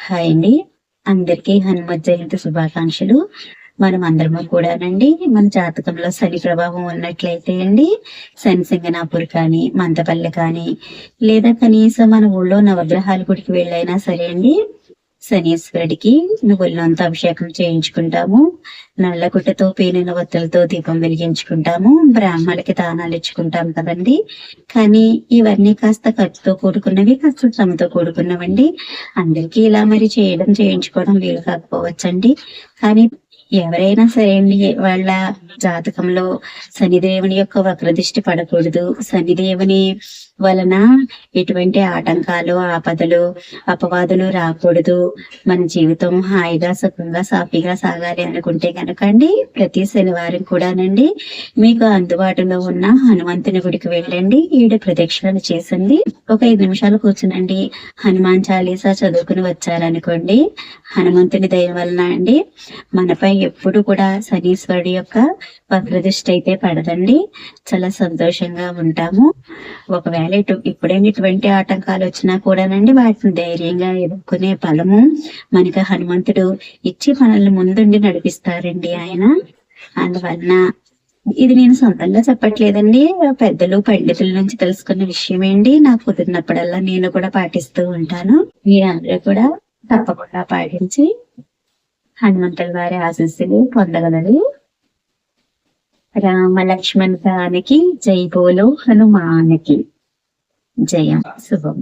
Hi అండి. అందరికీ హనుమత్ జయంతి శుభాకాంక్షలు. మనం అందరము కూడానండి మన జాతకంలో శని ప్రభావం ఉన్నట్లయితే అండి, శని సింగనాపూర్ కానీ, మంతపల్లి కానీ, లేదా కనీసం మన ఊళ్ళో నవగ్రహాల గుడికి వెళ్ళైనా సరే అండి, శనీశ్వరుడికి నువ్వులనంత అభిషేకం చేయించుకుంటాము. నల్లగుడ్డతో పేనిన వత్తులతో దీపం వెలిగించుకుంటాము. బ్రాహ్మణులకి దానాలు ఇచ్చుకుంటాం కదండి. కానీ ఇవన్నీ కాస్త ఖర్చుతో కూడుకున్నవి, కాస్త శ్రమతో కూడుకున్నవండి. అందరికీ ఇలా మరి చేయించుకోవడం వీలు కాకపోవచ్చండి. కానీ ఎవరైనా సరే అండి, వాళ్ళ జాతకంలో శనిదేవుని యొక్క వక్రదృష్టి పడకూడదు, శనిదేవుని వలన ఎటువంటి ఆటంకాలు, ఆపదలు, అపవాదులు రాకూడదు, మన జీవితం హాయిగా సుఖంగా సాఫీగా సాగాలి అనుకుంటే కనుక అండి, ప్రతి శనివారం కూడానండి మీకు అందుబాటులో ఉన్న హనుమంతుని గుడికి వెళ్ళండి. 7 ప్రదక్షిణలు చేసింది ఒక 5 నిమిషాలు కూర్చునండి. హనుమాన్ చాలీసా చదువుకుని వచ్చారనుకోండి, హనుమంతుని దయ వలన అండి మనపై ఎప్పుడు కూడా శనీశ్వరుడి యొక్క వక్రదృష్టి అయితే పడదండి. చాలా సంతోషంగా ఉంటాము. ఒకవేళ ఇప్పుడేమి ఇటువంటి ఆటంకాలు వచ్చినా కూడానండి, వాటిని ధైర్యంగా ఎదుర్కొనే బలము మనకి హనుమంతుడు ఇచ్చి మనల్ని ముందుండి నడిపిస్తారండి ఆయన. అందువలన ఇది నేను సొంతంగా చెప్పట్లేదండి, పెద్దలు పండితుల నుంచి తెలుసుకున్న విషయమేంటి. నాకు కుదిరినప్పుడల్లా నేను కూడా పాటిస్తూ ఉంటాను. మీరందరూ కూడా తప్పకుండా పాటించి హనుమంతుల వారి ఆశీస్సులు పొందగలరు. రామ లక్ష్మణ్ జానకి జై బోలో హనుమానికి జయం. శుభం.